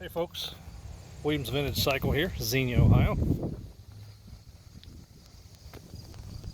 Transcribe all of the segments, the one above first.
Hey folks, Williams Vintage Cycle here, Xenia, Ohio.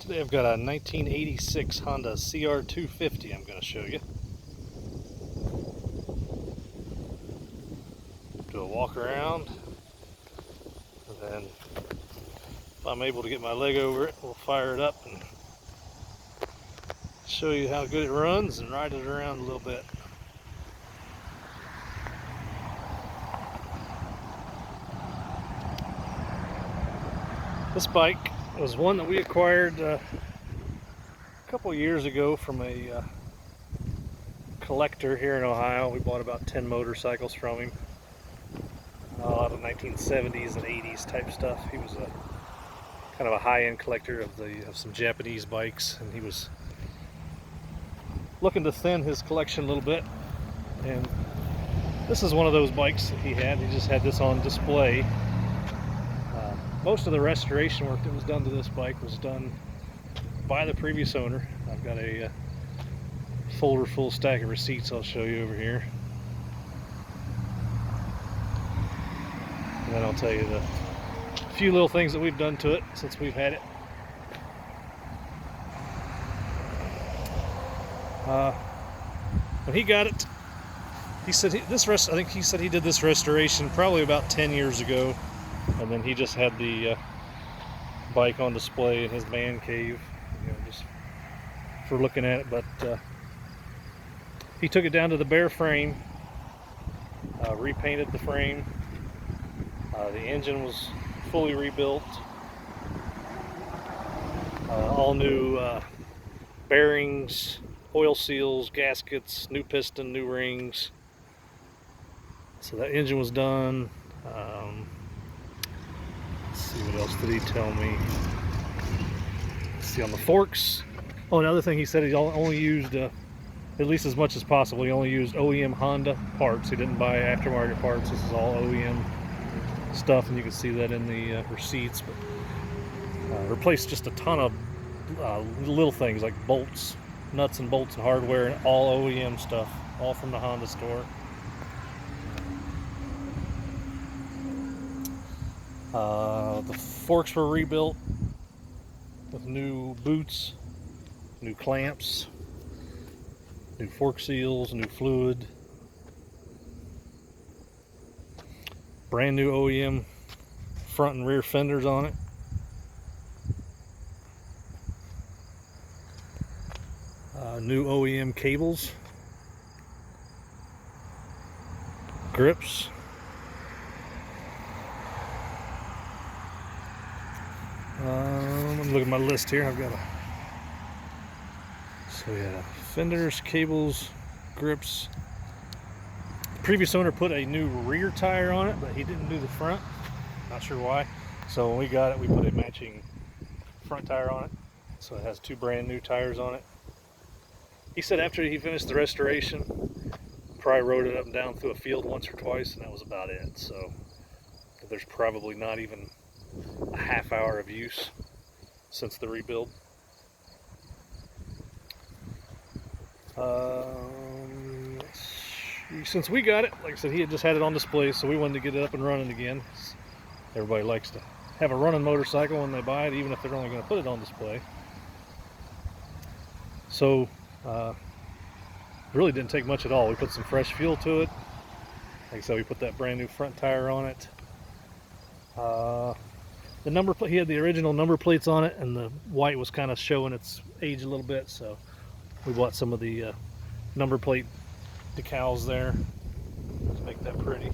Today I've got a 1986 Honda CR250 I'm going to show you. Do a walk around, and then if I'm able to get my leg over it, we'll fire it up and show you how good it runs and ride it around a little bit. This bike was one that we acquired a couple years ago from a collector here in Ohio. We bought about 10 motorcycles from him. A lot of 1970s and 80s type stuff. He was a kind of a high-end collector of some Japanese bikes, and he was looking to thin his collection a little bit. And this is one of those bikes that he had. He just had this on display. Most of the restoration work that was done to this bike was done by the previous owner. I've got a folder full stack of receipts I'll show you over here. And then I'll tell you the few little things that we've done to it since we've had it. When he got it, he said I think he said he did this restoration probably about 10 years ago. And then he just had the bike on display in his man cave, just for looking at it. But he took it down to the bare frame, repainted the frame. The engine was fully rebuilt. All new bearings, oil seals, gaskets, new piston, new rings. So that engine was done. Let's see, what else did he tell me? Let's see, on the forks. Oh, another thing he said, he only used, at least as much as possible, he only used OEM Honda parts. He didn't buy aftermarket parts. This is all OEM stuff, and you can see that in the receipts. But replaced just a ton of little things like bolts, nuts and bolts and hardware, and all OEM stuff, all from the Honda store. The forks were rebuilt with new boots, new clamps, new fork seals, new fluid, brand new OEM front and rear fenders on it. New OEM cables, grips. Let me look at my list here. I've got fenders, cables, grips. The previous owner put a new rear tire on it, but he didn't do the front. Not sure why. So when we got it, we put a matching front tire on it. So it has two brand new tires on it. He said after he finished the restoration, probably rode it up and down through a field once or twice, and that was about it. So there's probably not even a half hour of use since the rebuild. Since we got it, like I said, he had just had it on display, so we wanted to get it up and running again. Everybody likes to have a running motorcycle when they buy it, even if they're only going to put it on display. So really didn't take much at all. We put some fresh fuel to it. Like I said, we put that brand new front tire on it. The number plate, he had the original number plates on it, and the white was kind of showing its age a little bit, so we bought some of the number plate decals there to make that pretty.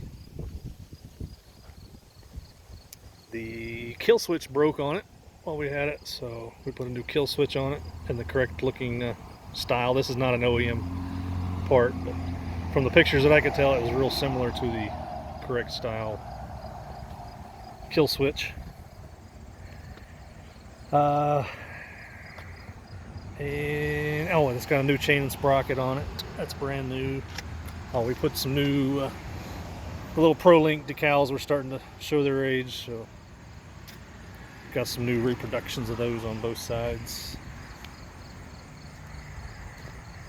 The kill switch broke on it while we had it, so we put a new kill switch on it in the correct looking style. This is not an OEM part, but from the pictures that I could tell, it was real similar to the correct style kill switch. And it's got a new chain and sprocket on it. That's brand new. We put some new little ProLink decals were starting to show their age, so got some new reproductions of those on both sides.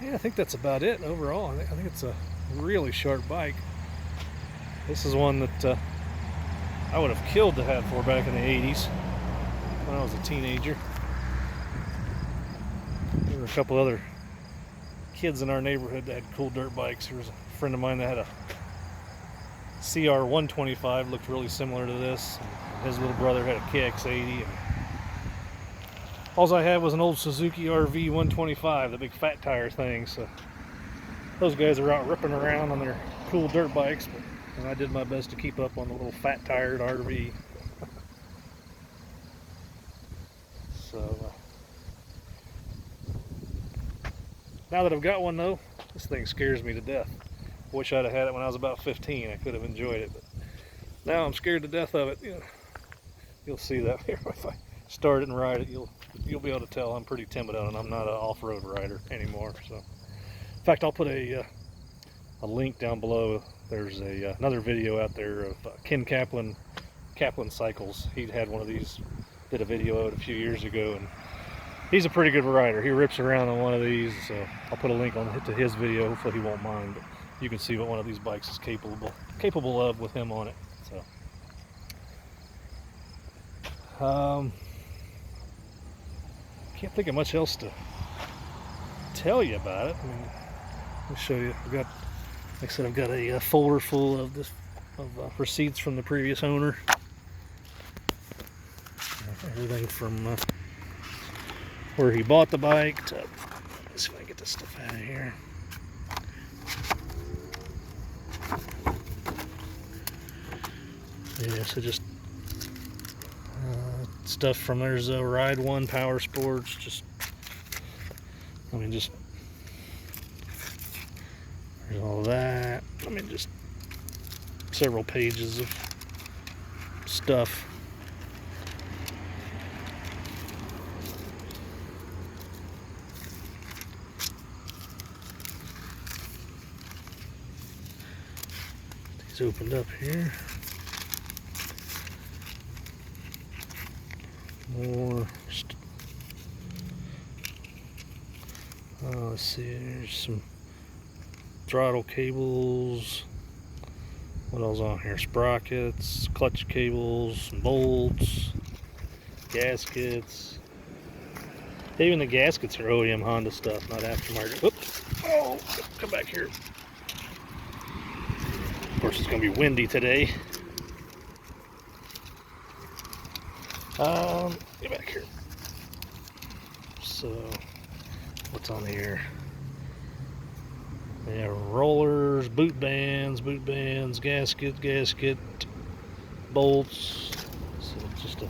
Yeah, I think that's about it overall. I think it's a really sharp bike. This is one that I would have killed to have for back in the 80s when I was a teenager. There were a couple other kids in our neighborhood that had cool dirt bikes. There was a friend of mine that had a CR125, looked really similar to this. And his little brother had a KX80. And all I had was an old Suzuki RV 125, the big fat tire thing. So those guys are out ripping around on their cool dirt bikes, and I did my best to keep up on the little fat tired RV. So now that I've got one though, this thing scares me to death. Wish I'd have had it when I was about 15. I could have enjoyed it, but now I'm scared to death of it. You'll see that here. If I start it and ride it, you'll be able to tell I'm pretty timid on it. I'm not an off-road rider anymore. So, in fact, I'll put a link down below. There's another video out there of Ken Kaplan Cycles. He had one of these, did a video of it a few years ago, and he's a pretty good rider. He rips around on one of these, so I'll put a link on to his video. Hopefully he won't mind, but you can see what one of these bikes is capable of with him on it. So can't think of much else to tell you about it. I mean, let me show you. Like I said, I've got a folder full of receipts from the previous owner. Everything from where he bought the bike to, let's see if I can get this stuff out of here. Yeah, so just stuff from, there's a Ride One Power Sports, just there's all that. Just several pages of stuff. These opened up here. More. Let's see. There's some throttle cables. What else on here? Sprockets, clutch cables, bolts, gaskets. Even the gaskets are OEM Honda stuff, not aftermarket. Whoops! Oh, come back here. Of course, it's going to be windy today. Get back here. So, what's on here? Yeah, rollers, boot bands, gasket, bolts. So just a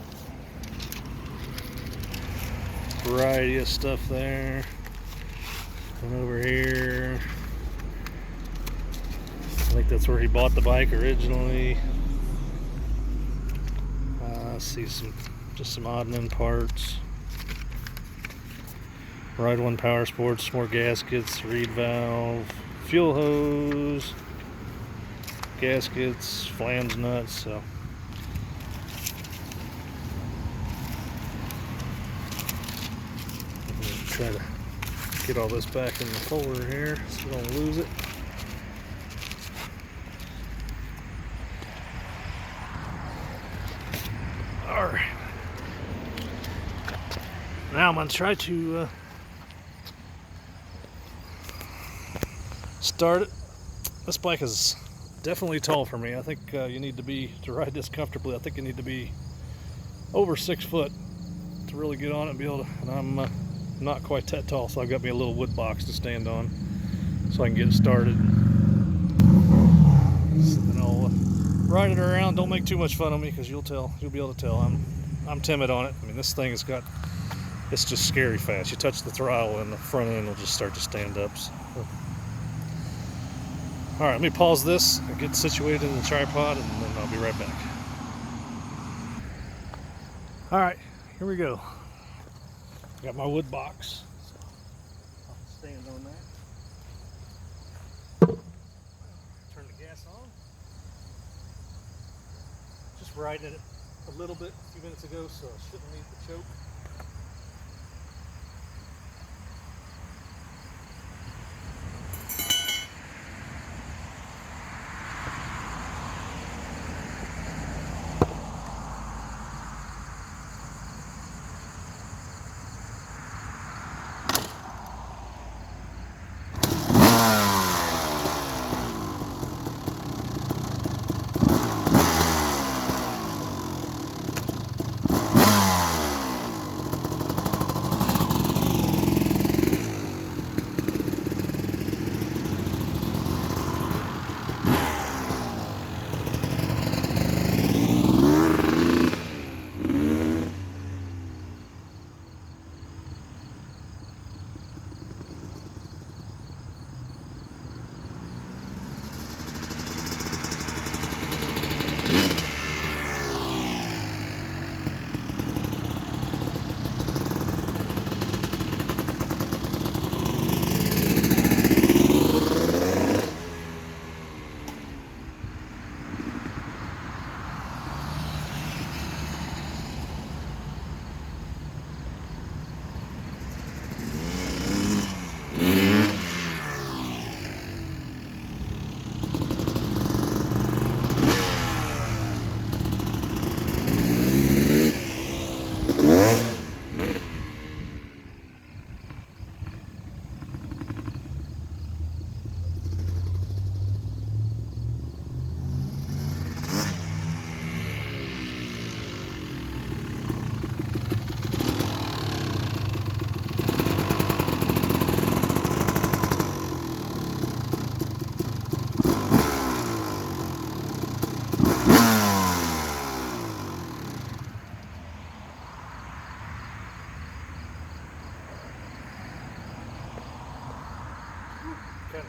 variety of stuff there. And over here, I think that's where he bought the bike originally. See just some odd and end parts. Ride One Power Sports, more gaskets, reed valve, fuel hose, gaskets, flange nuts. So I'm gonna try to get all this back in the folder here so we don't lose it. Alright. Now I'm going to try to start it. This bike is definitely tall for me. I think you need to ride this comfortably, I think you need to be over 6 foot to really get on it and be able to, and I'm not quite that tall, so I've got me a little wood box to stand on so I can get it started. So then I'll ride it around. Don't make too much fun of me, because you'll be able to tell I'm timid on it. I mean, this thing has got, it's just scary fast. You touch the throttle and the front end will just start to stand up. So. All right, let me pause this and get situated in the tripod, and then I'll be right back. All right, here we go. Got my wood box. So I'll stand on that. Turn the gas on. Just riding it a little bit a few minutes ago, so I shouldn't need the choke.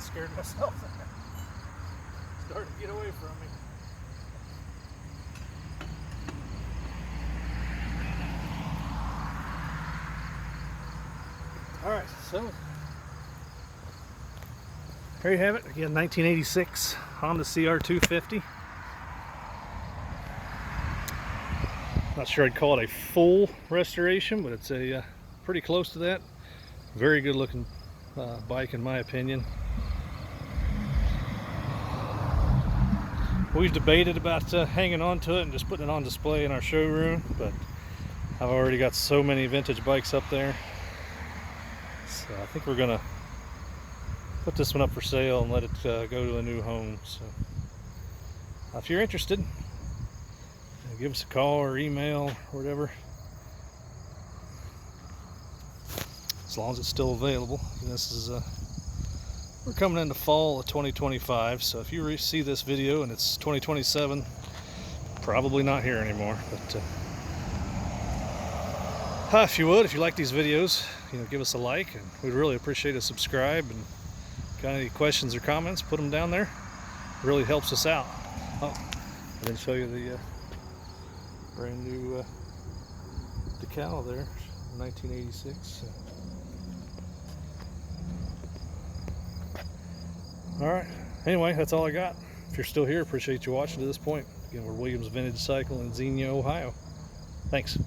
scared myself. Started to get away from me. Alright, so there you have it. Again, 1986 Honda CR250. Not sure I'd call it a full restoration, but it's a pretty close to that. Very good looking bike in my opinion. We've debated about hanging on to it and just putting it on display in our showroom, but I've already got so many vintage bikes up there. So I think we're gonna put this one up for sale and let it go to a new home. So if you're interested, give us a call or email or whatever, as long as it's still available. And this is we're coming into fall of 2025, so if you see this video and it's 2027, probably not here anymore. But if you like these videos, give us a like, and we'd really appreciate a subscribe. And got any questions or comments, put them down there. It really helps us out. Oh, I didn't show you the brand new decal there, 1986. All right, anyway, that's all I got. If you're still here, appreciate you watching to this point. Again, we're Williams Vintage Cycle in Xenia, Ohio. Thanks.